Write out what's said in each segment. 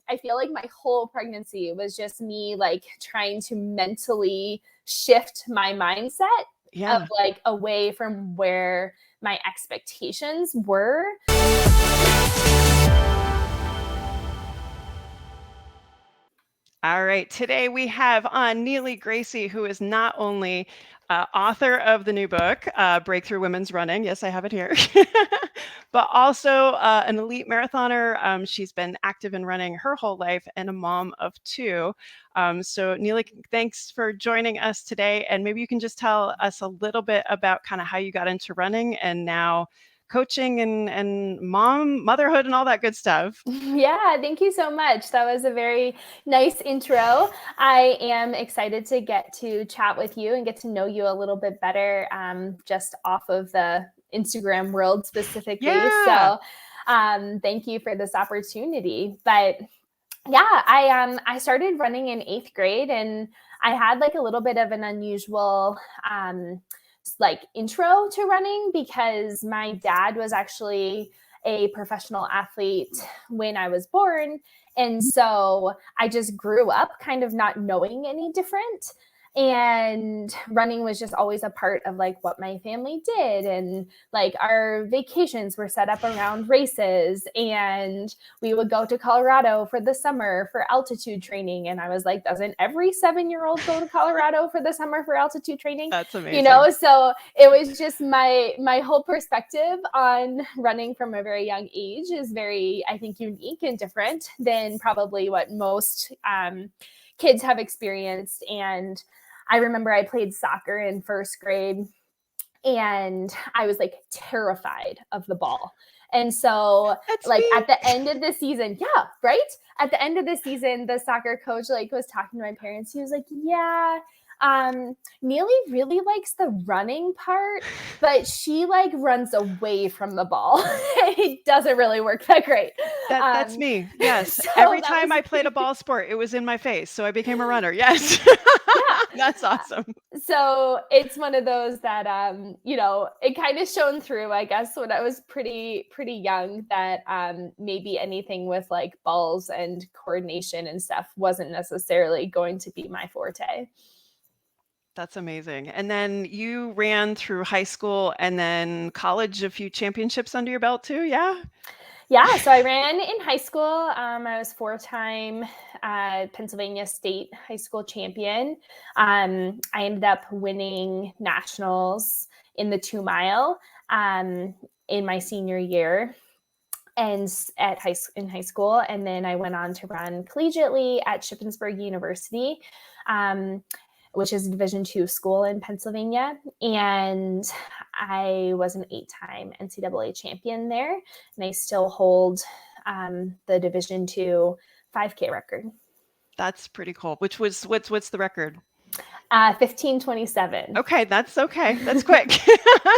I feel like my whole pregnancy was just me like trying to mentally shift my mindset of like away from where my expectations were. All right. Today we have on Neely Gracey, who is not only author of the new book, Breakthrough Women's Running. Yes, I have it here. But also an elite marathoner. She's been active in running her whole life and a mom of two. So Neely, thanks for joining us today. And maybe you can just tell us a little bit about kind of how you got into running and now coaching and motherhood and all that good stuff. Yeah, thank you so much. That was a very nice intro. I am excited to get to chat with you and get to know you a little bit better, just off of the Instagram world specifically. Yeah. So thank you for this opportunity. But yeah, I started running in 8th grade, and I had like a little bit of an unusual like intro to running because my dad was actually a professional athlete when I was born. And so I just grew up kind of not knowing any different. And running was just always a part of like what my family did. And like our vacations were set up around races, and we would go to Colorado for the summer for altitude training. And I was like, doesn't every 7-year-old go to Colorado for the summer for altitude training? That's amazing. You know, so it was just my whole perspective on running from a very young age is very, I think, unique and different than probably what most kids have experienced. And I remember I played soccer in 1st grade, and I was like terrified of the ball. And so like at the end of the season, yeah, right? At the end of the season, the soccer coach like was talking to my parents. He was like, yeah, Neely really likes the running part, but she like runs away from the ball. It doesn't really work that great. That's me. Yes. So Every time I played a ball sport, it was in my face. So I became a runner. Yes. Yeah. That's awesome. So it's one of those that, you know, it kind of shone through, I guess, when I was pretty young, that maybe anything with like balls and coordination and stuff wasn't necessarily going to be my forte. That's amazing. And then you ran through high school and then college, a few championships under your belt too. Yeah. Yeah, so I ran in high school. I was 4-time Pennsylvania State high school champion. I ended up winning nationals in the 2-mile in my senior year and in high school. And then I went on to run collegiately at Shippensburg University, which is a Division II school in Pennsylvania. And I was an 8-time NCAA champion there. And I still hold the Division II 5K record. That's pretty cool. What's the record? 15:27. Okay, that's okay. That's quick.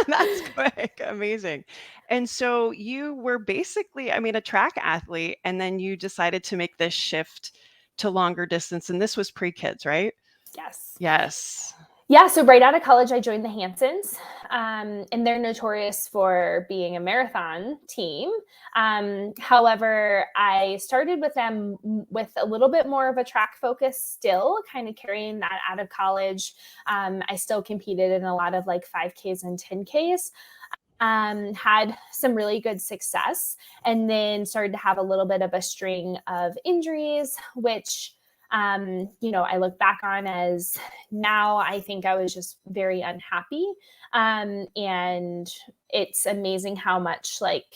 That's quick. Amazing. And so you were basically, I mean, a track athlete, and then you decided to make this shift to longer distance. And this was pre-kids, right? Yes. Yes. Yeah, so right out of college, I joined the Hansons, and they're notorious for being a marathon team. However, I started with them with a little bit more of a track focus still, kind of carrying that out of college. I still competed in a lot of like 5Ks and 10Ks. Had some really good success, and then started to have a little bit of a string of injuries, which you know, I look back on as now I think I was just very unhappy. And it's amazing how much like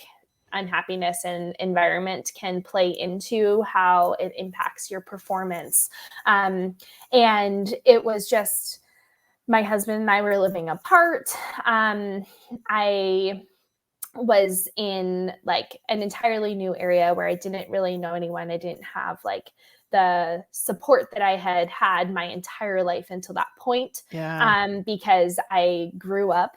unhappiness and environment can play into how it impacts your performance. And it was just, my husband and I were living apart. I was in like an entirely new area where I didn't really know anyone. I didn't have like the support that I had had my entire life until that point. Yeah. Because I grew up,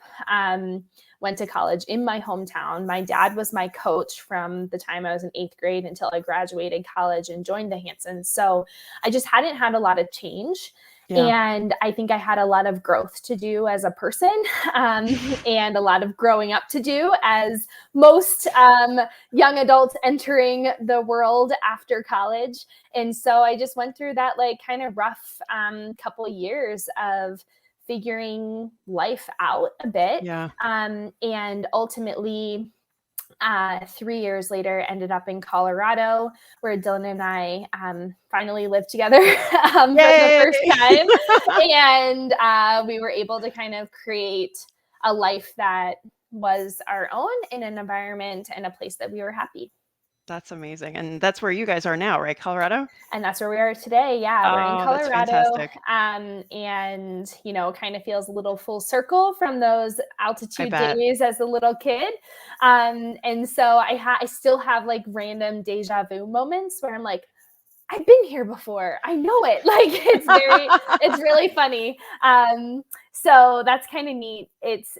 went to college in my hometown. My dad was my coach from the time I was in 8th grade until I graduated college and joined the Hansons. So I just hadn't had a lot of change. Yeah. And I think I had a lot of growth to do as a person, and a lot of growing up to do, as most young adults entering the world after college. And so I just went through that like kind of rough couple years of figuring life out a bit. Yeah. And ultimately, 3 years later, ended up in Colorado, where Dylan and I finally lived together for the Yay! first time. And we were able to kind of create a life that was our own in an environment and a place that we were happy. That's amazing. And that's where you guys are now, right? Colorado? And that's where we are today. Yeah, we're in Oh, that's Colorado. fantastic. And, kind of feels a little full circle from those I altitude bet. days as a little kid. And so I still have like random deja vu moments where I'm like, I've been here before. I know it. Like it's really funny. So that's kind of neat. It's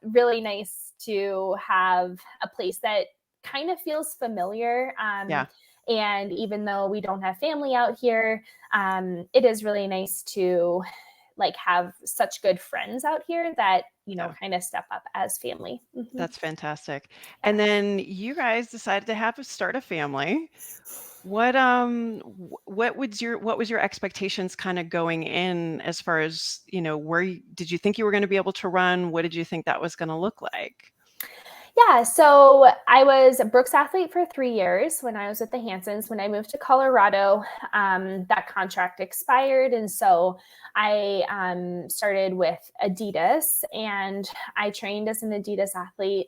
really nice to have a place that kind of feels familiar. Yeah. And even though we don't have family out here, it is really nice to like have such good friends out here that, Yeah. kind of step up as family. That's fantastic. Yeah. And then you guys decided to start a family. What was your expectations kind of going in as far as, did you think you were going to be able to run? What did you think that was going to look like? Yeah, so I was a Brooks athlete for 3 years when I was with the Hansons. When I moved to Colorado, that contract expired. And so I started with Adidas, and I trained as an Adidas athlete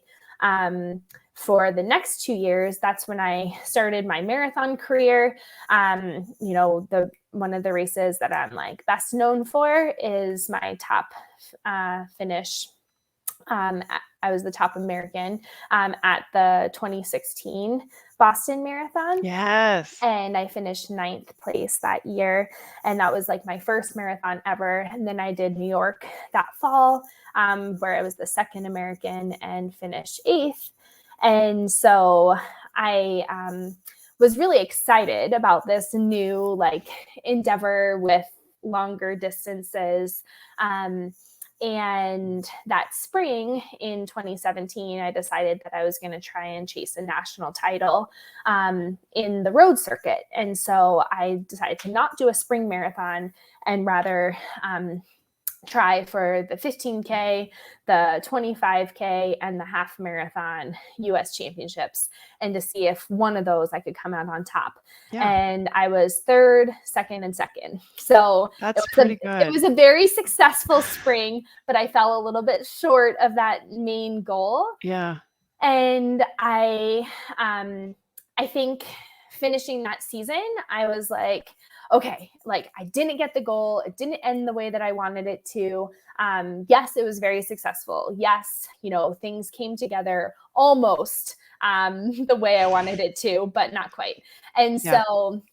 for the next 2 years. That's when I started my marathon career. The one of the races that I'm like best known for is my top finish. I was the top American at the 2016 Boston Marathon. Yes. And I finished 9th place that year. And that was like my first marathon ever. And then I did New York that fall, where I was the second American and finished 8th. And so I was really excited about this new like endeavor with longer distances. And that spring in 2017, I decided that I was going to try and chase a national title in the road circuit. And so I decided to not do a spring marathon and rather try for the 15K, the 25K, and the half marathon US championships, and to see if one of those I could come out on top. Yeah. And I was third, second, and second. So That's pretty good. It was a very successful spring, but I fell a little bit short of that main goal. Yeah. And I think finishing that season, I was like, okay, like I didn't get the goal. It didn't end the way that I wanted it to. Yes, it was very successful. Yes, things came together almost the way I wanted it to, but not quite. And Yeah. so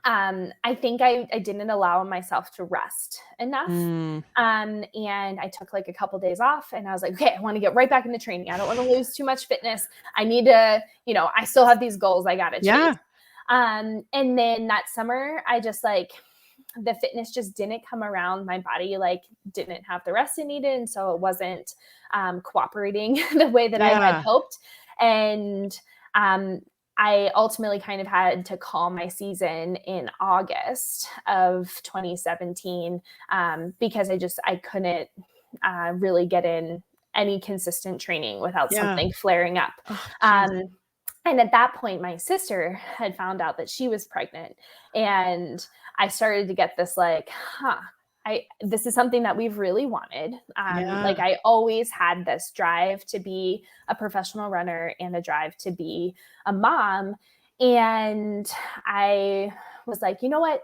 I think I didn't allow myself to rest enough. And I took like a couple days off, and I was like, okay, I want to get right back into training. I don't want to lose too much fitness. I need to, I still have these goals I got to chase. Yeah. And then that summer, I just like, the fitness just didn't come around. My body like didn't have the rest it needed. And so it wasn't cooperating the way that I had hoped. And I ultimately kind of had to call my season in August of 2017 because I couldn't really get in any consistent training without something flaring up. Oh, and at that point, my sister had found out that she was pregnant, and I started to get this like, this is something that we've really wanted. Like I always had this drive to be a professional runner and a drive to be a mom. And I was like, you know what?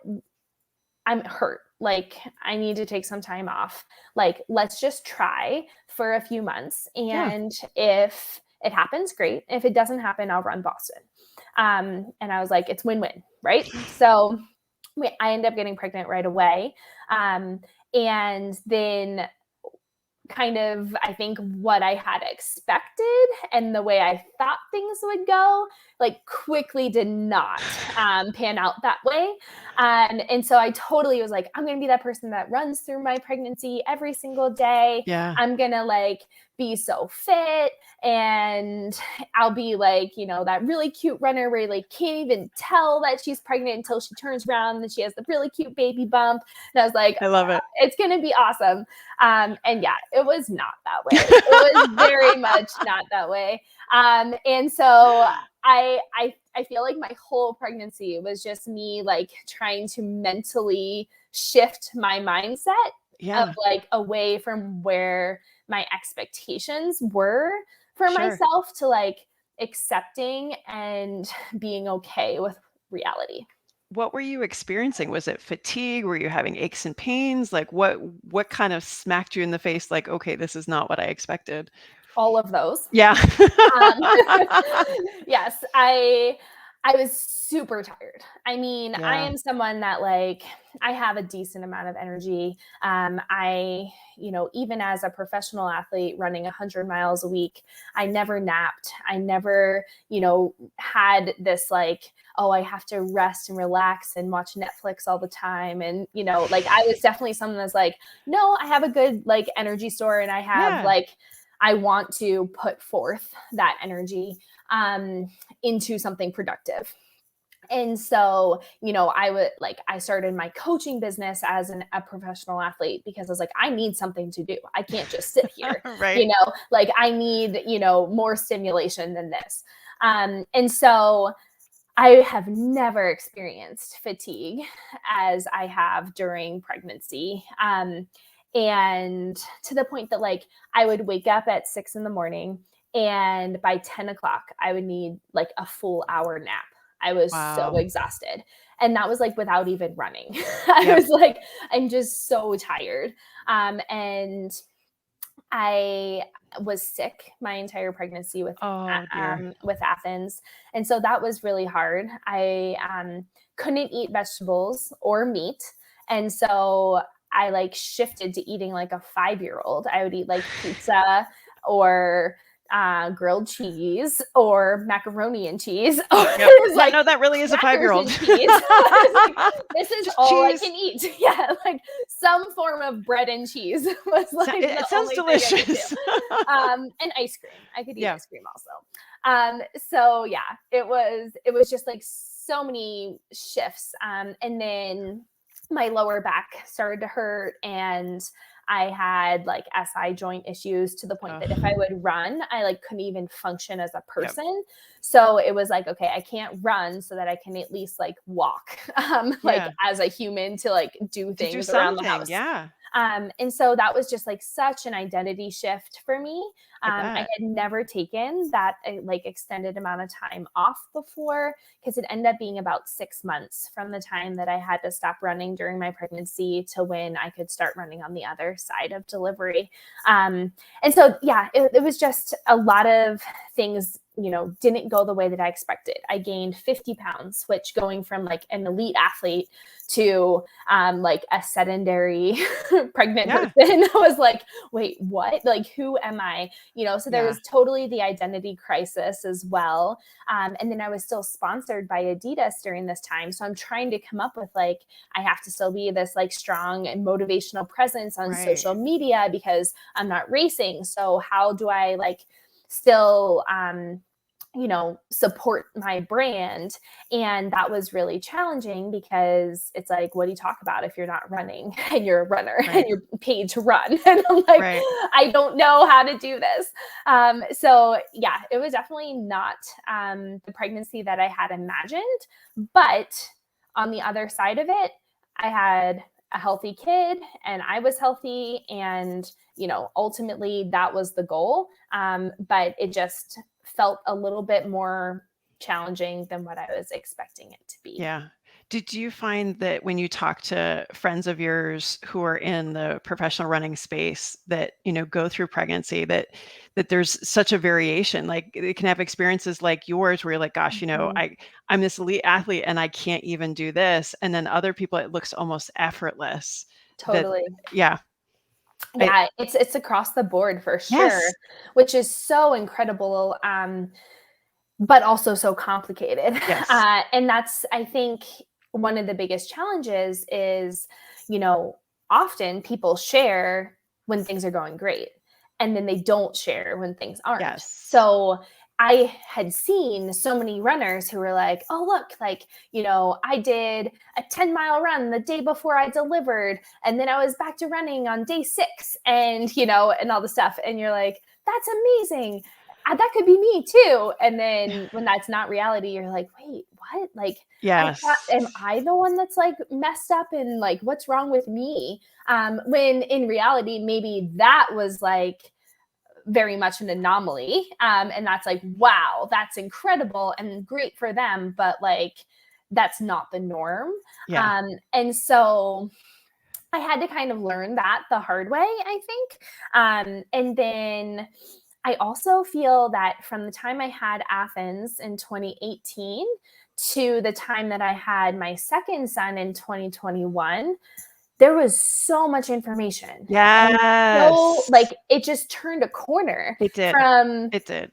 I'm hurt. Like I need to take some time off. Like, let's just try for a few months. And if it happens, great. If it doesn't happen, I'll run Boston. And I was like, it's win-win, right? So I ended up getting pregnant right away. And then kind of, I think what I had expected and the way I thought things would go, like quickly did not pan out that way. And so I totally was like, I'm going to be that person that runs through my pregnancy every single day. Yeah. I'm going to like be so fit, and I'll be like, you know, that really cute runner where you like can't even tell that she's pregnant until she turns around and she has the really cute baby bump. And I was like, I love it. it's going to be awesome. And yeah, it was not that way. It was very much not that way. And so I feel like my whole pregnancy was just me like trying to mentally shift my mindset of like away from where my expectations were for myself to like accepting and being okay with reality. What were you experiencing? Was it fatigue? Were you having aches and pains? Like what kind of smacked you in the face like, okay, this is not what I expected? All of those. Yeah. Yes, I was super tired. I mean, I Yeah. am someone that like I have a decent amount of energy. I, you know, even as a professional athlete running 100 miles a week, I never napped. I never, you know, had this like, oh, I have to rest and relax and watch Netflix all the time. And, you know, like I was definitely someone that's like, no, I have a good like energy store, and I have like, I want to put forth that energy into something productive. And so, you know, I started my coaching business as a professional athlete because I was like, I need something to do. I can't just sit here, Right. you know, like I need, you know, more stimulation than this. And so I have never experienced fatigue as I have during pregnancy. And to the point that like I would wake up at 6 a.m, and by 10 o'clock, I would need like a full hour nap. I was so Wow. exhausted. And that was like without even running. I was like, I'm just so tired. And I was sick my entire pregnancy Oh dear. with Athens, and so that was really hard. I couldn't eat vegetables or meat, and so I like shifted to eating like a 5-year-old. I would eat like pizza or grilled cheese or macaroni and cheese. Like, no, that really is a 5-year-old. Like, this is Just all cheese. I can eat. Yeah, like some form of bread and cheese was like It the sounds only thing I could delicious. do. And ice cream. I could eat ice cream also. So yeah, it was just like so many shifts. And then my lower back started to hurt, and I had like SI joint issues to the point that if I would run, I like couldn't even function as a person. So it was like, okay, I can't run so that I can at least like walk, like as a human to like do things around the house. And so that was just like such an identity shift for me. I had never taken that like extended amount of time off before, because it ended up being about 6 months from the time that I had to stop running during my pregnancy to when I could start running on the other side of delivery. And so, yeah, it was just a lot of things, you know, didn't go the way that I expected. I gained 50 pounds, which going from like an elite athlete to like a sedentary pregnant person was like, wait, what? Like, who am I? You know, so there was totally the identity crisis as well. And then I was still sponsored by Adidas during this time. So I'm trying to come up with like, I have to still be this like strong and motivational presence on social media because I'm not racing. So how do I like still, you know, support my brand? And that was really challenging because it's like, what do you talk about if you're not running and you're a runner and you're paid to run? And I'm like, I don't know how to do this. So yeah, it was definitely not the pregnancy that I had imagined. But on the other side of it, I had a healthy kid and I was healthy, and, you know, ultimately that was the goal. But it just felt a little bit more challenging than what I was expecting it to be. Yeah. Did you find that when you talk to friends of yours who are in the professional running space that, you know, go through pregnancy, that there's such a variation? Like they can have experiences like yours where you're like, gosh, you know, I'm this elite athlete and I can't even do this. And then other people, it looks almost effortless. Totally. Yeah. Yeah, it's across the board for sure, which is so incredible. But also so complicated. And that's, I think, one of the biggest challenges is, often people share when things are going great, and then they don't share when things aren't. Yes. So I had seen so many runners who were like, oh, look, like, I did a 10-mile run the day before I delivered. And then I was back to running on day 6 and, and all the stuff. And you're like, that's amazing. That could be me too. And then when that's not reality, you're like, wait, what? Like, I thought, Yes. am I the one that's like messed up and like, what's wrong with me? When in reality, maybe that was like very much an anomaly. And that's like, wow, that's incredible and great for them. But like, that's not the norm. Yeah. And so I had to kind of learn that the hard way, I think. And then I also feel that from the time I had Athens in 2018 to the time that I had my second son in 2021, there was so much information. And so Yes. like it just turned a corner It did. from It did.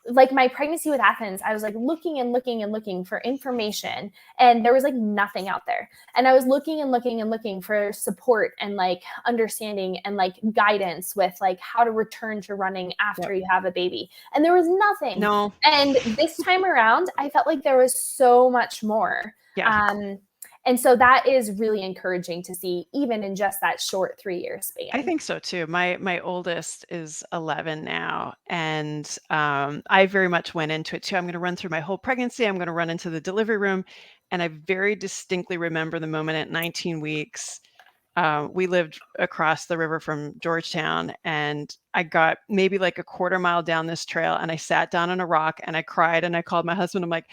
like my pregnancy with Athens. I was like looking and looking and looking for information, and there was like nothing out there. And I was looking and looking and looking for support and like understanding and like guidance with like how to return to running after Yep. you have a baby. And there was nothing. No. And this time around, I felt like there was so much more. Yeah. And so that is really encouraging to see, even in just that short 3-year span. I think so too. My oldest is 11 now, and I very much went into it too. I'm going to run through my whole pregnancy. I'm going to run into the delivery room, and I very distinctly remember the moment at 19 weeks. We lived across the river from Georgetown, and I got maybe like a quarter mile down this trail, and I sat down on a rock and I cried and I called my husband. I'm like,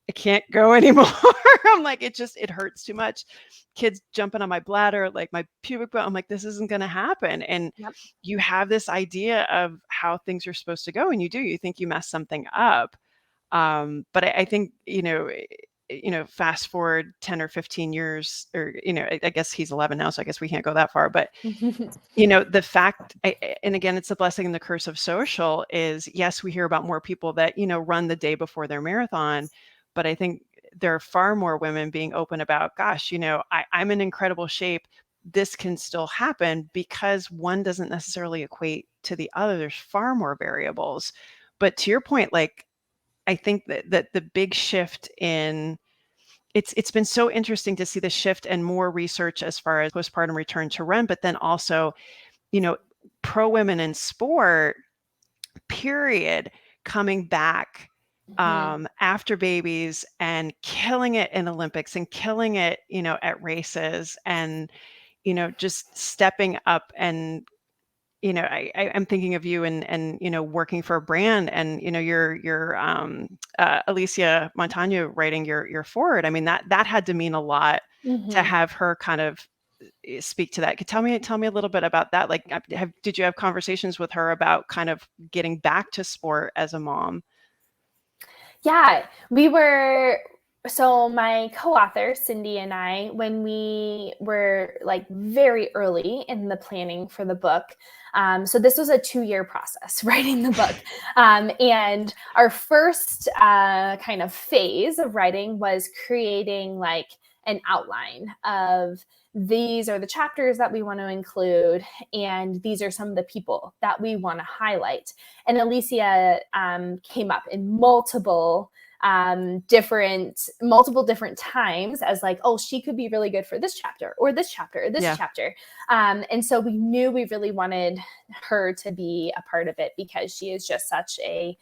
I can't go anymore. I'm like, it hurts too much. Kids jumping on my bladder, like my pubic bone. I'm like, this isn't going to happen. And Yep. you have this idea of how things are supposed to go, and you think you mess something up. But I think, fast forward 10 or 15 years, or, I guess he's 11 now, so I guess we can't go that far. But, the fact, and again, it's the blessing and the curse of social is, yes, we hear about more people that, run the day before their marathon. But I think there are far more women being open about, gosh, I'm in incredible shape. This can still happen, because one doesn't necessarily equate to the other. There's far more variables. But to your point, like, I think that the big shift in it's been so interesting to see the shift and more research as far as postpartum return to run, but then also, you know, pro women in sport, period, coming back after babies and killing it in Olympics and killing it, at races, and, just stepping up. And I'm thinking of you and working for a brand, and your Alicia Montano writing your forward. I mean, that had to mean a lot to have her kind of speak to that. Tell me a little bit about that. Like, did you have conversations with her about kind of getting back to sport as a mom? Yeah, we were. So my co-author, Cindy, and I, when we were like very early in the planning for the book, so this was a 2-year process, writing the book. And our first kind of phase of writing was creating like an outline of, these are the chapters that we want to include, and these are some of the people that we want to highlight. And Alicia came up in multiple different times as like, oh, she could be really good for this chapter or this chapter or this Yeah. chapter. And so we knew we really wanted her to be a part of it, because she is just such a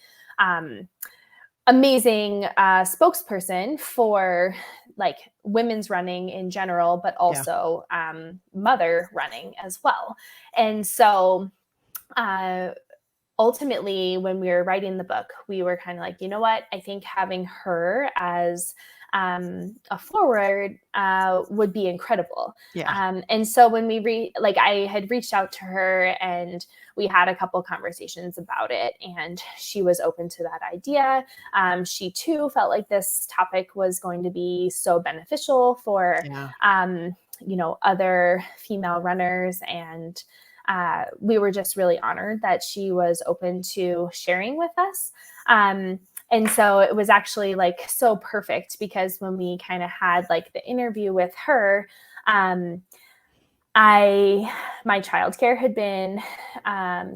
amazing spokesperson for like women's running in general, but also mother running as well. And so ultimately, when we were writing the book, we were kind of like, you know what? I think having her as a forward would be incredible. Yeah. And so when I had reached out to her, and we had a couple conversations about it, and she was open to that idea. She too felt like this topic was going to be so beneficial for, Yeah. other female runners. And we were just really honored that she was open to sharing with us. And so it was actually like so perfect, because when we kind of had like the interview with her, my childcare had been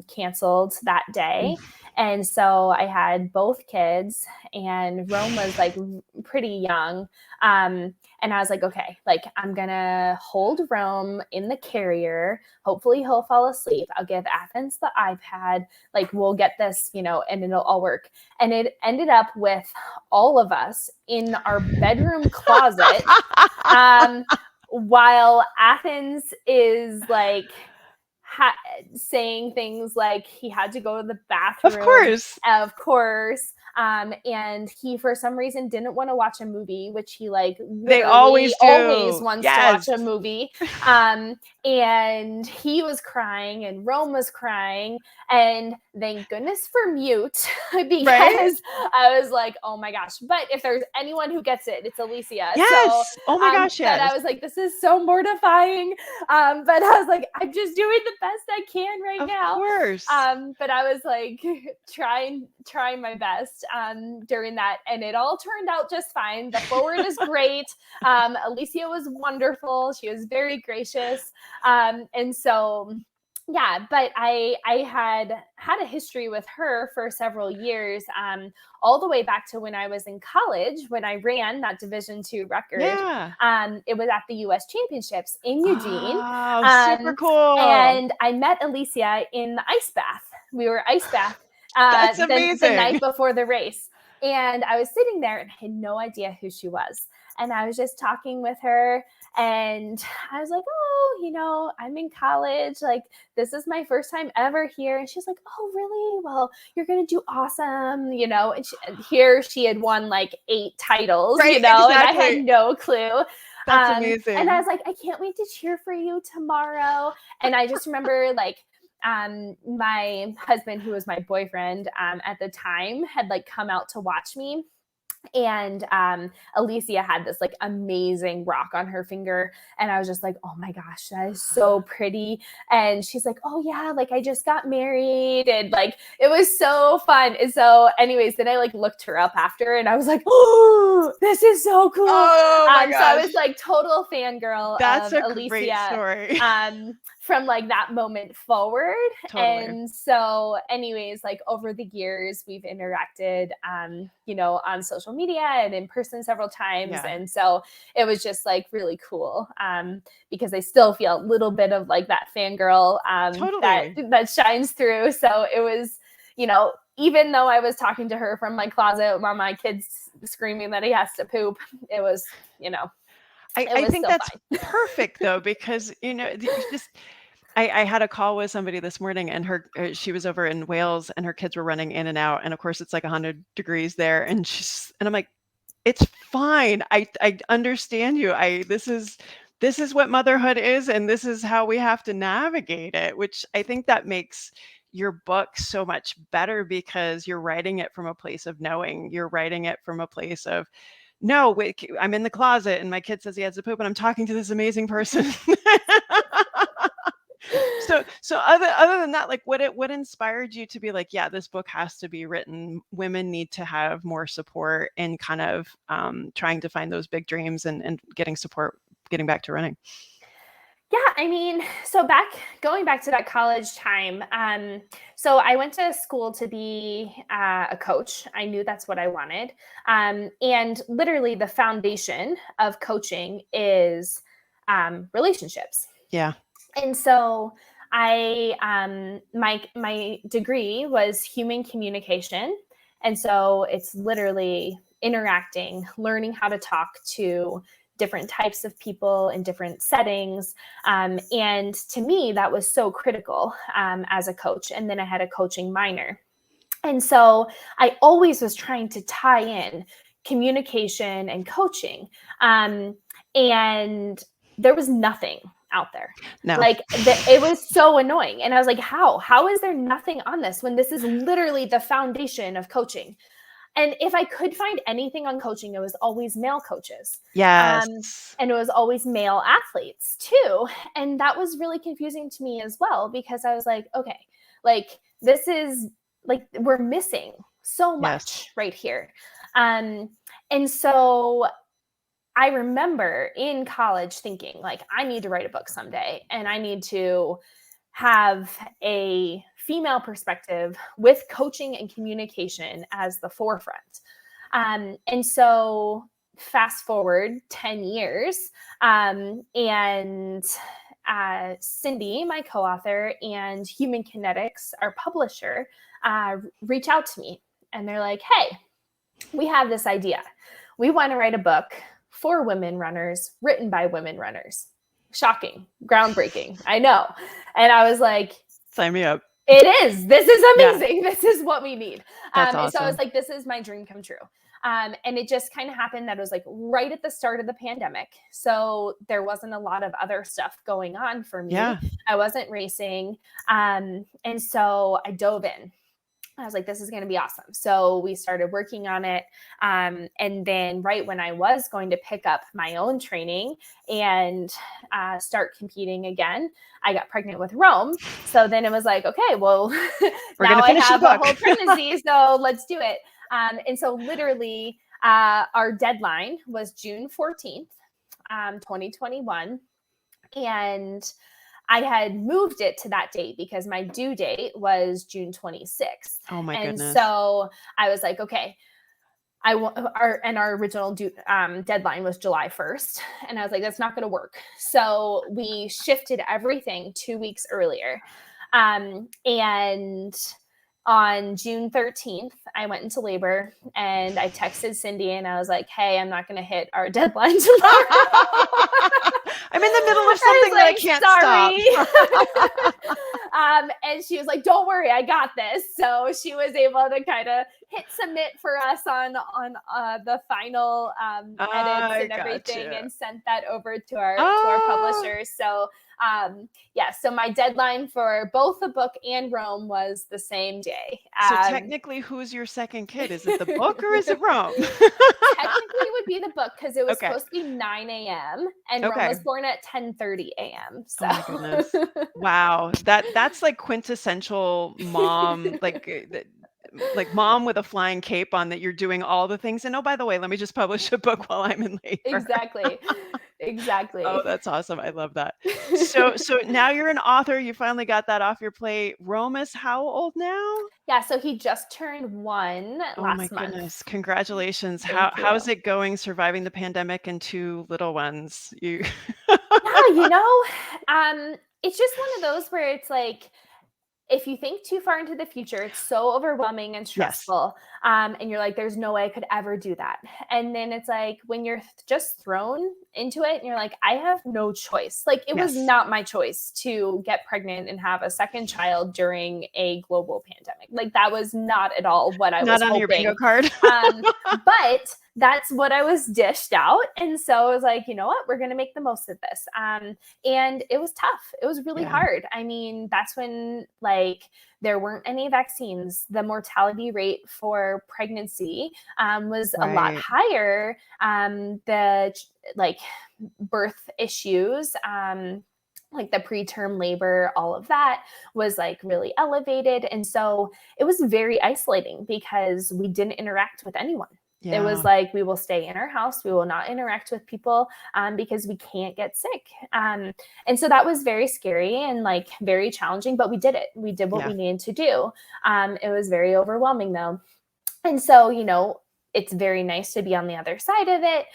canceled that day. And so I had both kids, and Rome was like pretty young. And I was like, okay, like I'm gonna hold Rome in the carrier. Hopefully he'll fall asleep. I'll give Athens the iPad. Like we'll get this, and it'll all work. And it ended up with all of us in our bedroom closet. While Athens is like saying things like he had to go to the bathroom, of course. And he, for some reason, didn't want to watch a movie, which he like They always wants to watch a movie. And he was crying, and Rome was crying, and thank goodness for mute, because I was like, oh my gosh. But if there's anyone who gets it, it's Alicia. Yes. So, oh my gosh, yes. But I was like, this is so mortifying. But I was like, I'm just doing the best I can right now. Of course. But I was like trying my best during that, and it all turned out just fine. The forward is great. Alicia was wonderful. She was very gracious. And so yeah, but I had a history with her for several years, all the way back to when I was in college, when I ran that Division II record. Yeah. It was at the U.S. Championships in Eugene. Oh, super cool. And I met Alicia in the ice bath. We were ice bath That's amazing. the night before the race. And I was sitting there and I had no idea who she was. And I was just talking with her, and I was like, oh, I'm in college. Like, this is my first time ever here. And she's like, oh, really? Well, you're going to do awesome, And here she had won like 8 titles, right, and I had no clue. That's amazing. And I was like, I can't wait to cheer for you tomorrow. And I just remember like, my husband, who was my boyfriend at the time, had like come out to watch me. And Alicia had this like amazing rock on her finger, and I was just like, oh my gosh, that is so pretty. And she's like, oh yeah, like I just got married, and like it was so fun. And so anyways, then I like looked her up after, and I was like, oh, this is so cool. Oh my gosh. So I was like total fangirl. That's of a Alicia, great story. From like that moment forward. Totally. And so anyways, like over the years we've interacted on social media and in person several times. Yeah. And so it was just like really cool, because I still feel a little bit of like that fangirl totally. that shines through. So it was, even though I was talking to her from my closet while my kid's screaming that he has to poop, it was, I think that's perfect though, because I had a call with somebody this morning, and she was over in Wales, and her kids were running in and out, and of course it's like 100 degrees there, and I'm like, it's fine. I understand you. This is what motherhood is, and this is how we have to navigate it, which I think that makes your book so much better, because you're writing it from a place of knowing. You're writing it from a place of, no, wait, I'm in the closet and my kid says he has to poop, and I'm talking to this amazing person. So other than that, like what inspired you to be like, yeah, this book has to be written. Women need to have more support in kind of trying to find those big dreams and getting support, getting back to running. Yeah, I mean, so going back to that college time, so I went to school to be a coach. I knew that's what I wanted. And literally the foundation of coaching is relationships. Yeah. And so my degree was human communication. And so it's literally interacting, learning how to talk to different types of people in different settings. And to me, that was so critical as a coach. And then I had a coaching minor. And so I always was trying to tie in communication and coaching. And there was nothing out there. No. Like it was so annoying. And I was like, how is there nothing on this when this is literally the foundation of coaching? And if I could find anything on coaching, it was always male coaches. Yes. And it was always male athletes too. And that was really confusing to me as well, because I was like, okay, like this is like, we're missing so much right here. And so I remember in college thinking, like, I need to write a book someday, and I need to have a female perspective with coaching and communication as the forefront. And so fast forward 10 years, and Cindy, my co-author, and Human Kinetics, our publisher, reach out to me, and they're like, hey, we have this idea. We want to write a book for women runners, written by women runners. Shocking, groundbreaking, I know. And I was like, sign me up. It is. This is amazing. Yeah. This is what we need. That's awesome. And so I was like, this is my dream come true. And it just kind of happened that it was like right at the start of the pandemic. So there wasn't a lot of other stuff going on for me. Yeah. I wasn't racing. And so I dove in. I was like, this is going to be awesome. So we started working on it. And then right when I was going to pick up my own training and start competing again, I got pregnant with Rome. So then it was like, okay, well, now I have a whole pregnancy, so let's do it. And so literally our deadline was June 14th, 2021. And I had moved it to that date because my due date was June 26th. Oh my goodness. And so I was like, okay, our original deadline was July 1st. And I was like, that's not going to work. So we shifted everything 2 weeks earlier. And on June 13th, I went into labor and I texted Cindy and I was like, hey, I'm not going to hit our deadline tomorrow. I'm in the middle of something that I can't stop. And she was like, don't worry, I got this. So she was able to kind of hit submit for us on the final edits and everything, and sent that over to our publishers. So so my deadline for both the book and Rome was the same day. So technically, who's your second kid? Is it the book or is it Rome? Technically, it would be the book because it was supposed to be 9 a.m. and Rome was born at 10:30 a.m. So. Oh my goodness! Wow, that's like quintessential mom, like mom with a flying cape on, that you're doing all the things. And oh, by the way, let me just publish a book while I'm in labor. Exactly. Oh, that's awesome. I love that. So now you're an author. You finally got that off your plate. Rome is how old now? Yeah, so he just turned 1 last month. Oh my goodness. Congratulations. How's it going surviving the pandemic and 2 little ones? Yeah, it's just one of those where it's like, if you think too far into the future, it's so overwhelming and stressful. Yes. And you're like, there's no way I could ever do that. And then it's like, when you're just thrown into it and you're like, I have no choice. Like, it was not my choice to get pregnant and have a second child during a global pandemic. Like, that was not at all what I was hoping. Not on your bingo card. But that's what I was dished out. And so I was like, you know what, we're going to make the most of this. And it was tough. It was really hard. I mean, that's when there weren't any vaccines. The mortality rate for pregnancy was a lot higher. The birth issues, like the preterm labor, all of that was really elevated. And so it was very isolating because we didn't interact with anyone. Yeah. It was like, we will stay in our house. We will not interact with people because we can't get sick. And so that was very scary and very challenging, but we did it. We did what we needed to do. It was very overwhelming though. And so, it's very nice to be on the other side of it.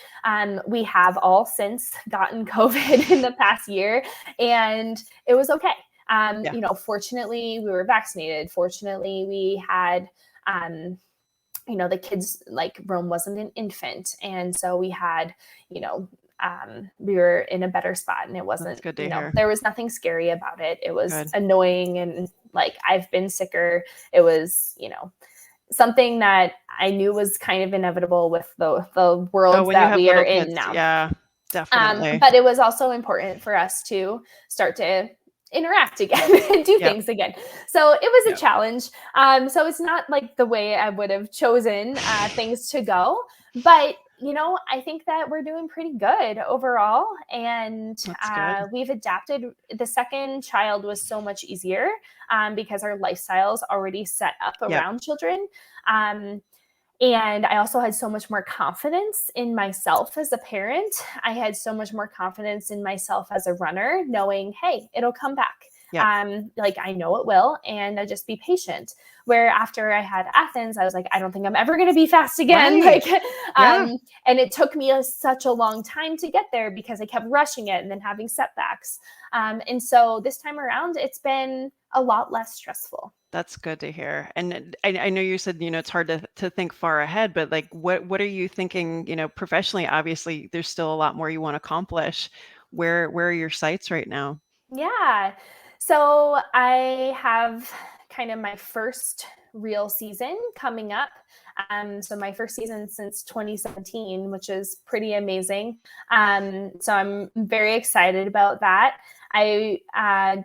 We have all since gotten COVID in the past year, and it was okay. Fortunately, we were vaccinated. Fortunately, we had, the kids, Rome wasn't an infant. And so we had, we were in a better spot, and it wasn't, good to hear. There was nothing scary about it. It was annoying. And I've been sicker. It was, something that I knew was kind of inevitable with the world that we are in now. Yeah, definitely. But it was also important for us to start to interact again and do things again. So it was a challenge. So it's not the way I would have chosen things to go, but I think that we're doing pretty good overall. And That's good. we've adapted. The second child was so much easier because our lifestyle's already set up Yep. around children. And I also had so much more confidence in myself as a parent. I had so much more confidence in myself as a runner, knowing, hey, it'll come back. Yep. Like I know it will, and I just be patient. Where after I had Athens, I was like, I don't think I'm ever going to be fast again. Right. Like, Yeah. and it took me such a long time to get there because I kept rushing it and then having setbacks. And so this time around, it's been a lot less stressful. That's good to hear. And I know you said, it's hard to think far ahead, but like what are you thinking, professionally? Obviously, there's still a lot more you want to accomplish. Where are your sights right now? Yeah. So I have kind of my first real season coming up. So my first season since 2017, which is pretty amazing. So I'm very excited about that. I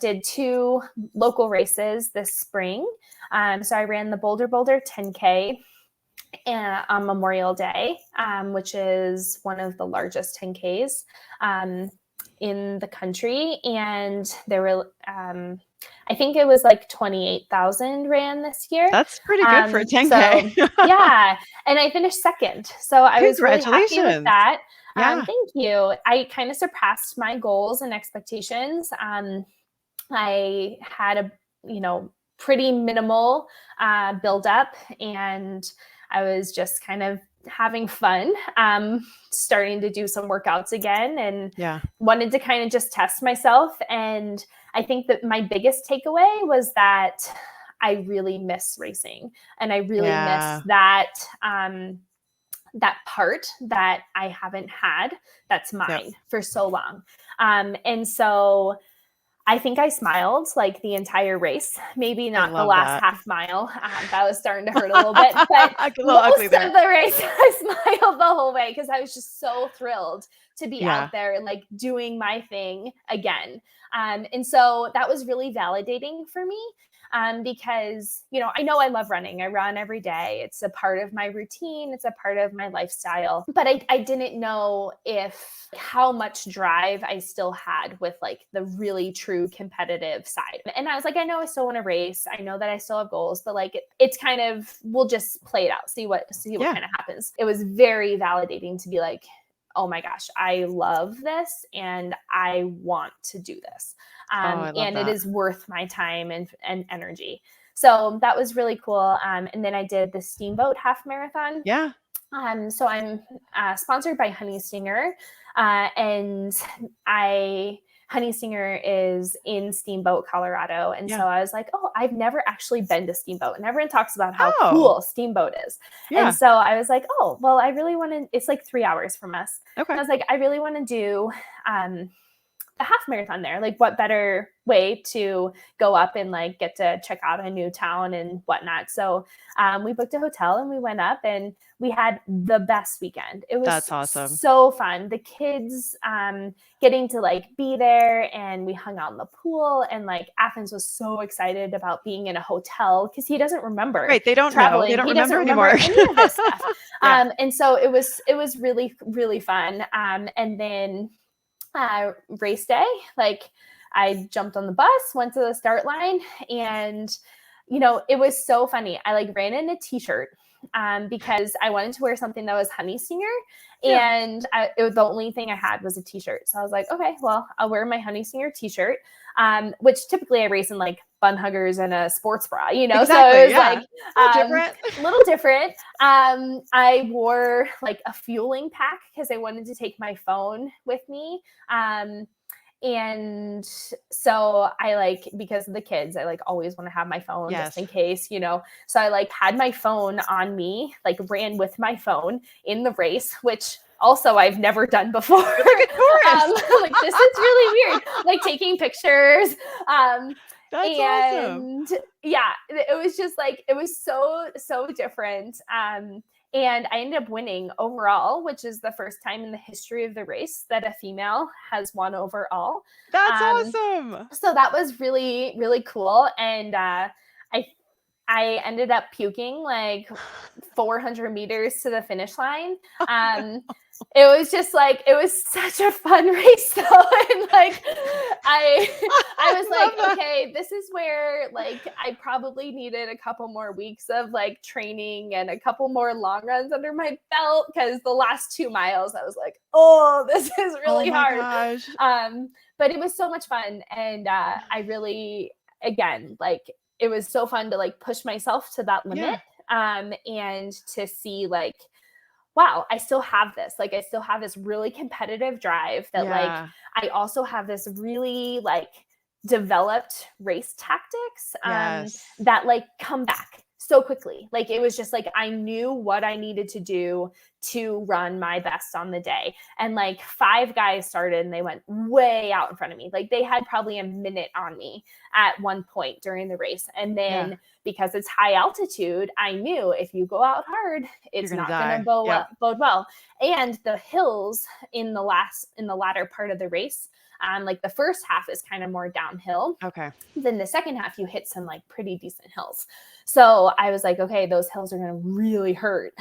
did 2 local races this spring. So I ran the Boulder 10K on Memorial Day, which is one of the largest 10Ks in the country. And there were, I think it was like 28,000 ran this year. That's pretty good for a 10K. So, yeah. And I finished second. So I was really happy with that. Yeah. Thank you. I kind of surpassed my goals and expectations. I had a, pretty minimal build up, and I was just kind of having fun, starting to do some workouts again, and wanted to kind of just test myself. And I think that my biggest takeaway was that I really miss racing, and I really miss that that part that I haven't had that's mine for so long. And so I think I smiled like the entire race, maybe not the last half mile. That was starting to hurt a little bit, but most of the race, I smiled the whole way because I was just so thrilled to be out there, like doing my thing again. And so that was really validating for me. Because, I know I love running. I run every day. It's a part of my routine. It's a part of my lifestyle. But I didn't know how much drive I still had with like the really true competitive side. And I was like, I know I still want to race. I know that I still have goals, but like it's kind of, we'll just play it out, see what kind of happens. It was very validating to be like, oh my gosh, I love this and I want to do this. And it is worth my time and energy. So that was really cool. And then I did the Steamboat half marathon. Yeah. So I'm sponsored by Honey Stinger, and Honey Stinger is in Steamboat, Colorado. And so I was like, oh, I've never actually been to Steamboat. And everyone talks about how cool Steamboat is. And so I was like, oh, well, I really want to, it's like 3 hours from us. Okay. And I was like, I really want to do a half marathon there. Like what better way to go up and like get to check out a new town and whatnot. So we booked a hotel and we went up and we had the best weekend. It was That's awesome. So fun. The kids getting to like be there, and we hung out in the pool, and like Athens was so excited about being in a hotel because he doesn't remember. Right. They don't traveling. know. They don't he remember doesn't anymore. remember any of this stuff. And so it was really, really fun. And then race day, like I jumped on the bus, went to the start line, and it was so funny. I like ran in a t-shirt because I wanted to wear something that was Honey Stinger, and the only thing I had was a t-shirt. So I was like, okay, well, I'll wear my Honey Stinger t-shirt, which typically I race in like bun huggers and a sports bra, Exactly, so it was like different. a little different. I wore like a fueling pack because I wanted to take my phone with me. And so I like, because of the kids, I like always want to have my phone just in case, so I like had my phone on me, like ran with my phone in the race, which also I've never done before. Like a tourist. Like this is really weird, like taking pictures. That's awesome. Yeah, it was just like, it was so different. And I ended up winning overall, which is the first time in the history of the race that a female has won overall. That's awesome. So that was really, really cool. And I I ended up puking like 400 meters to the finish line. It was just like, it was such a fun race though. And like, I was like, that. okay, this is where like I probably needed a couple more weeks of like training and a couple more long runs under my belt, because the last 2 miles I was like, oh, this is really hard. Gosh. But it was so much fun. And I really, again, like, it was so fun to like push myself to that limit. And to see like, wow, I still have this. Like, I still have this really competitive drive that like, I also have this really like developed race tactics that like come back so quickly. Like, it was just like, I knew what I needed to do to run my best on the day. And like 5 guys started and they went way out in front of me. Like, they had probably a minute on me at one point during the race. And then because it's high altitude, I knew if you go out hard, it's not going to bode well. And the hills in the latter part of the race, like the first half is kind of more downhill. Okay. Then the second half, you hit some like pretty decent hills. So I was like, okay, those hills are going to really hurt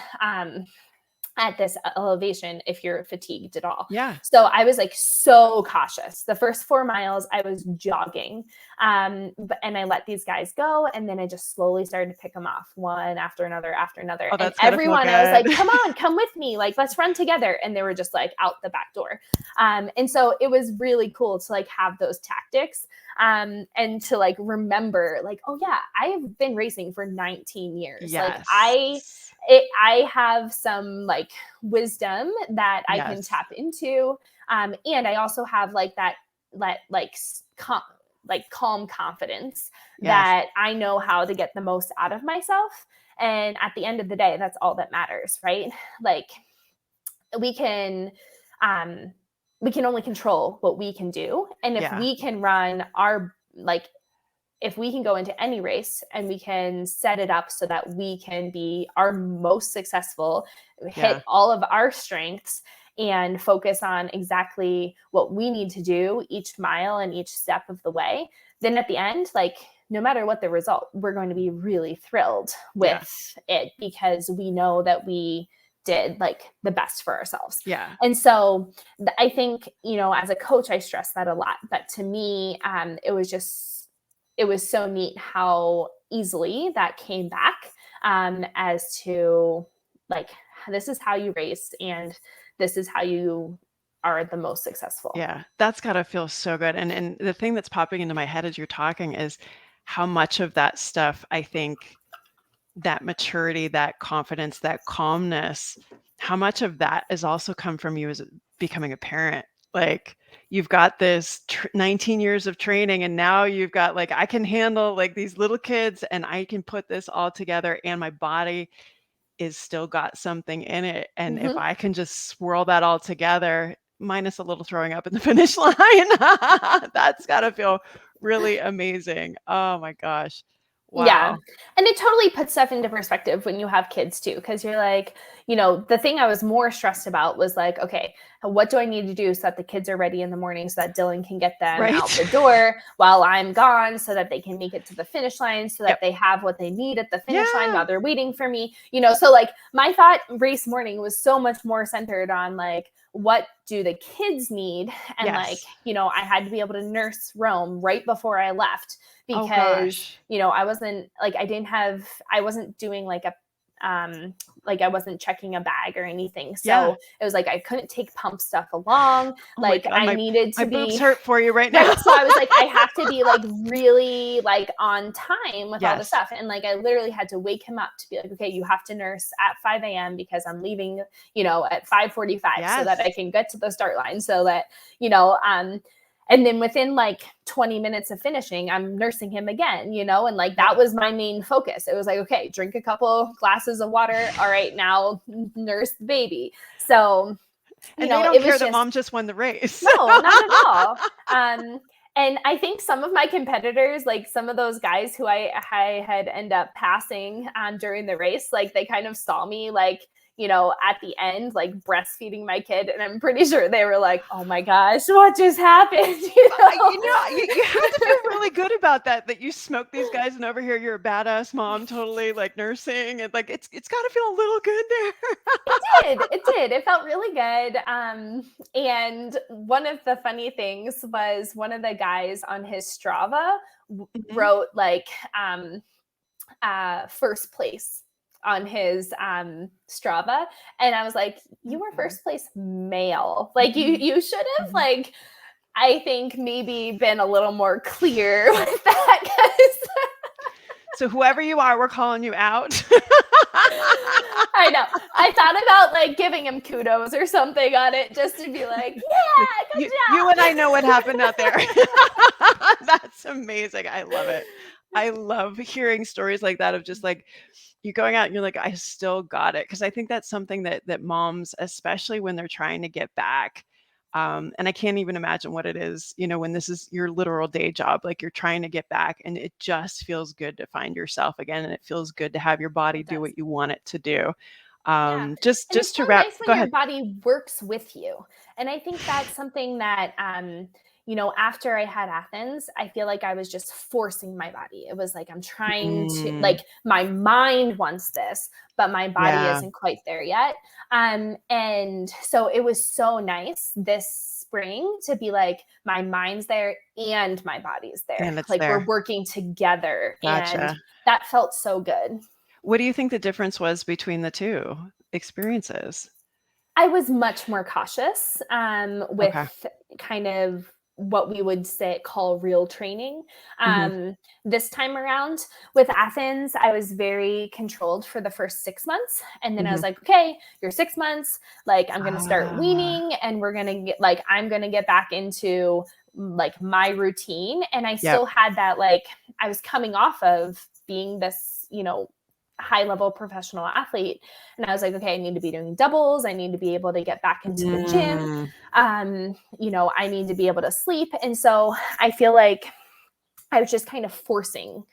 at this elevation if you're fatigued at all. Yeah. So I was like so cautious. The first 4 miles I was jogging, and I let these guys go, and then I just slowly started to pick them off one after another. Oh, and everyone, I was like, come on, come with me, like let's run together. And they were just like out the back door. And so it was really cool to like have those tactics, and to like remember like, oh yeah, I have been racing for 19 years. Like I have some like wisdom that I can tap into. And I also have like that calm confidence that I know how to get the most out of myself. And at the end of the day, that's all that matters, right? Like, we can only control what we can do. And if we can run if we can go into any race and we can set it up so that we can be our most successful, hit all of our strengths, and focus on exactly what we need to do each mile and each step of the way, then at the end, like, no matter what the result, we're going to be really thrilled with it, because we know that we did like the best for ourselves. And so I think, as a coach, I stress that a lot. But to me, it was so neat how easily that came back, as to like, this is how you race and this is how you are the most successful. Yeah, that's got to feel so good. And the thing that's popping into my head as you're talking is how much of that stuff, I think, that maturity, that confidence, that calmness, how much of that has also come from you as becoming a parent. Like, you've got this 19 years of training, and now you've got like, I can handle like these little kids, and I can put this all together, and my body is still got something in it. And if I can just swirl that all together, minus a little throwing up in the finish line, that's got to feel really amazing. Oh my gosh. Wow. Yeah. And it totally puts stuff into perspective when you have kids too, because you're like, the thing I was more stressed about was like, okay, what do I need to do so that the kids are ready in the morning so that Dylan can get them out the door while I'm gone, so that they can make it to the finish line, so that they have what they need at the finish line while they're waiting for me. So like, my thought race morning was so much more centered on like, what do the kids need? And like, I had to be able to nurse Rome right before I left, because, I wasn't like, I wasn't doing like I wasn't checking a bag or anything. So it was like, I couldn't take pump stuff along. I needed to be. My boobs hurt for you right now. So I was like, I have to be like really like on time with all the stuff. And like, I literally had to wake him up to be like, okay, you have to nurse at 5 a.m. because I'm leaving, at 5:45 so that I can get to the start line, so that, and then within like 20 minutes of finishing, I'm nursing him again, and like, that was my main focus. It was like, okay, drink a couple glasses of water. All right, now nurse the baby. So, and they don't care that mom just won the race. No, not at all. And I think some of my competitors, like some of those guys who I had end up passing during the race, like they kind of saw me like at the end, like breastfeeding my kid. And I'm pretty sure they were like, oh my gosh, what just happened? You have to feel really good about that you smoked these guys and over here you're a badass mom, totally like nursing, and like it's got to feel a little good there. It felt really good. And one of the funny things was one of the guys on his Strava Mhm. wrote like first place on his Strava, and I was like, you were Mhm. first place male. Like Mhm. you should have Mhm. like, I think maybe been a little more clear with that, because So whoever you are, we're calling you out. I know. I thought about like giving him kudos or something on it just to be like, Like, yeah, you and I know what good happened out there. job. That's amazing. I love it. I love hearing stories like that of just like you going out and you're like, I still got it. Cause I think that's something that moms, especially when they're trying to get back, and I can't even imagine what it is, when this is your literal day job, like you're trying to get back and it just feels good to find yourself again. And it feels good to have your body It do does. what you want it to do. Yeah. And it's Just so to wrap, nice go when your ahead. body works with you. And I think that's something that, after I had Athens, I feel like I was just forcing my body. It was like, I'm trying to, Mm, like, my mind wants this, but my body yeah, isn't quite there yet. And so it was so nice this spring to be like, my mind's there and my body's there. and it's Like, we're there. working together. And Gotcha. that felt so good. What do you think the difference was between the 2 experiences? I was much more cautious Okay. with kind of what we would say call real training. Mhm, This time around with Athens, I was very controlled for the first 6 months. And then I was mhm. like, okay, you're 6 months. Like, I'm going to start Ah, weaning and we're going to get, like, I'm going to get back into like my routine. And I yep, still had that, like, I was coming off of being this, high level professional athlete. And I was like, okay, I need to be doing doubles. I need to be able to get back into the gym. mm, I need to be able to sleep. And so I feel like I was just kind of forcing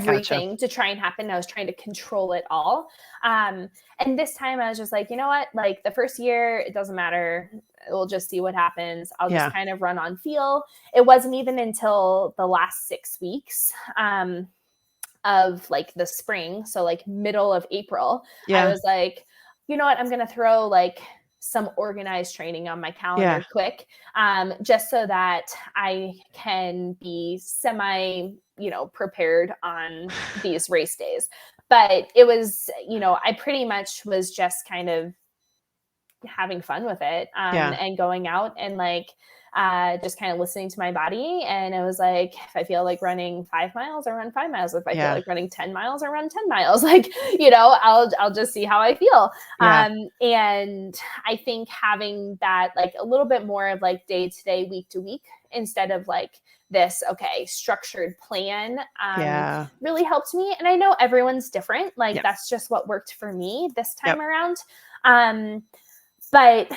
gotcha. everything to try and happen. I was trying to control it all. And this time I was just like, you know what? Like, the first year, it doesn't matter. We'll just see what happens. I'll just Yeah, kind of run on feel. It wasn't even until the last 6 weeks of like the spring, so like middle of April, I yeah, was like, you know what, I'm gonna throw like some organized training on my yeah, calendar quick, just so that I can be semi, prepared on these race days. But it was, I pretty much was just kind of having fun with it, yeah, and going out and like just kind of listening to my body. And it was like, if I feel like running 5 miles, I run 5 miles. If I feel yeah, like running 10 miles, I run 10 miles. Like, I'll just see how I feel. yeah, And I think having that like a little bit more of like day to day, week to week, instead of like this, okay, structured plan, yeah, really helped me. And I know everyone's different. Like, yep, that's just what worked for me this yep, time around. Um, but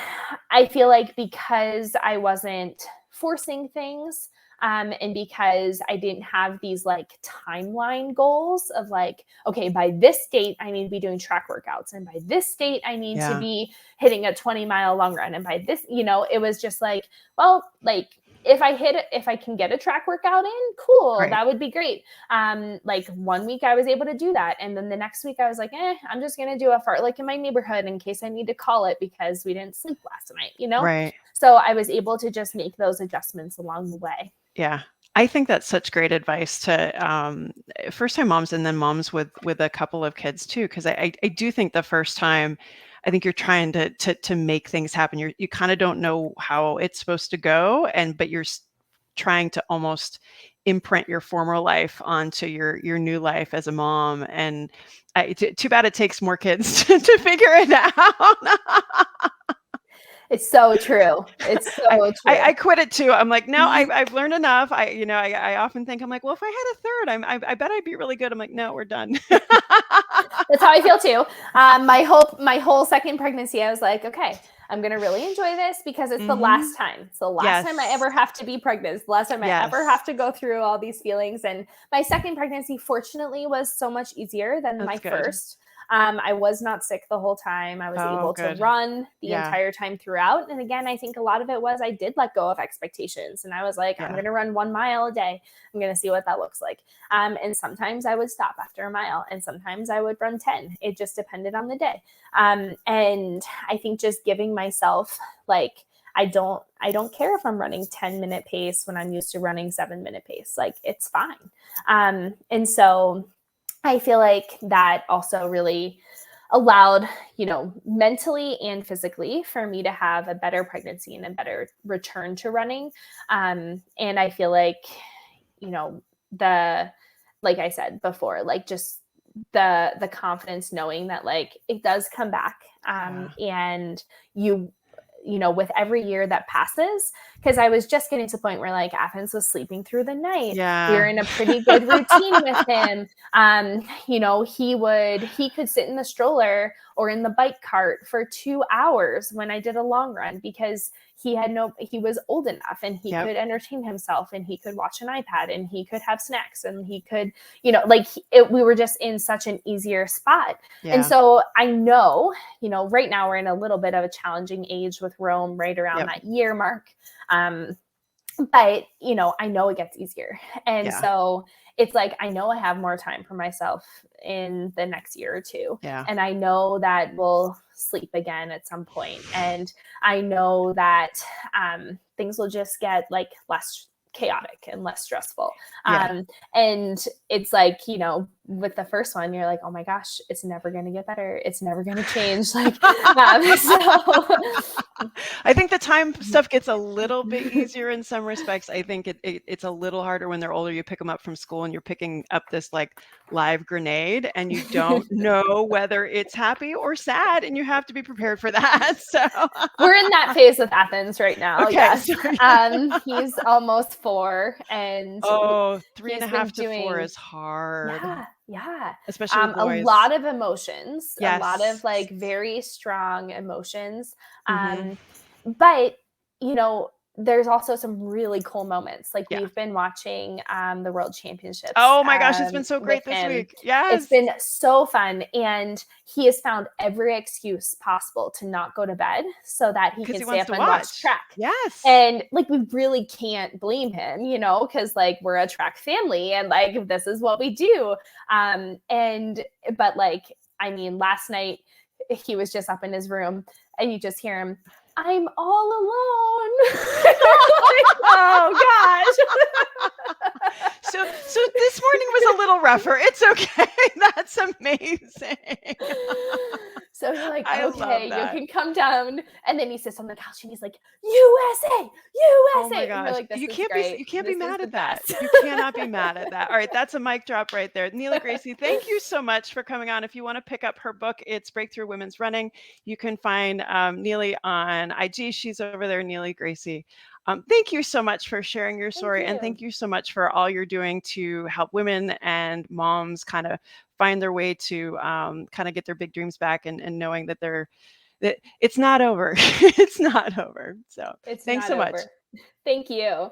I feel like because I wasn't forcing things, and because I didn't have these like timeline goals of like, okay, by this date, I need to be doing track workouts. And by this date, I need to yeah, be hitting a 20-mile long run. And by this, it was just like, well, like, if I can get a track workout in, cool, right, that would be great. Like, one week I was able to do that. And then the next week I was like, I'm just going to do a fartlek in my neighborhood in case I need to call it because we didn't sleep last night. right. So I was able to just make those adjustments along the way. Yeah. I think that's such great advice to first time moms and then moms with a couple of kids too. Cause I do think the first time I think you're trying to make things happen. You kind of don't know how it's supposed to go. But you're trying to almost imprint your former life onto your new life as a mom. And too bad it takes more kids to figure it out. It's so true. It's I, so I true. I quit it too. I'm like, no, I've learned enough. I often think I'm like, well, if I had a third, I bet I'd be really good. I'm like, no, we're done. That's how I feel too. My whole second pregnancy, I was like, okay, I'm gonna really enjoy this because it's the Hmm. last time. It's the last time I Yes. ever have to be pregnant. It's the last time I ever Yes. have to go through all these feelings. And my second pregnancy, fortunately, was so much easier than my That's good. first. I was not sick the whole time. I was able to run the entire time throughout. And again, I think a lot of it was I did let go of expectations. And I was like, I'm going to run 1 mile a day. I'm going to see what that looks like. And sometimes I would stop after a mile, and sometimes I would run 10. It just depended on the day. And I think just giving myself, like, I don't care if I'm running 10-minute pace when I'm used to running 7-minute pace. Like, it's fine. And so I feel like that also really allowed, mentally and physically for me to have a better pregnancy and a better return to running. And I feel like, like I said before, like just the confidence knowing that like it does come back. And with every year that passes, because I was just getting to the point where like Athens was sleeping through the night. We were in a pretty good routine with him. He could sit in the stroller or in the bike cart for 2 hours when I did a long run, because he was old enough, and he could entertain himself, and he could watch an iPad, and he could have snacks, and he could, we were just in such an easier spot. And so I know, right now we're in a little bit of a challenging age with Rome right around that year mark. But, I know it gets easier. And so it's like, I know I have more time for myself in the next year or two. And I know that we'll sleep again at some point. And I know that things will just get like less chaotic and less stressful. And it's like, with the first one, you're like, oh my gosh, it's never going to get better. It's never going to change. Like, I think the time stuff gets a little bit easier in some respects. I think it's a little harder when they're older. You pick them up from school and you're picking up this like live grenade, and you don't know whether it's happy or sad, and you have to be prepared for that. So we're in that phase with Athens right now. Okay, yes. He's almost 4, and 3.5 to 4 is hard. Yeah. Especially with boys. A lot of emotions, a lot of like very strong emotions. But, there's also some really cool moments. Like we've been watching the World Championships. Oh my gosh, it's been so great this week. Yes. It's been so fun. And he has found every excuse possible to not go to bed so that he can stay up and watch track. Yes. And like, we really can't blame him, because like we're a track family and like this is what we do. But like, I mean, last night he was just up in his room and you just hear him, I'm all alone. Like, oh gosh. So this morning was a little rougher. It's okay. That's amazing. So you're like, okay, you can come down. And then he sits on the couch and he's like, USA, USA. Oh my gosh. Like, you can't be mad at that. You cannot be mad at that. All right. That's a mic drop right there. Neely Gracey, thank you so much for coming on. If you want to pick up her book, it's Breakthrough Women's Running. You can find Neely on IG. She's over there, Neely Gracey. Thank you so much for sharing your story. And thank you so much for all you're doing to help women and moms kind of find their way to kind of get their big dreams back, and knowing that that it's not over. It's not over. So thanks so much. Thank you.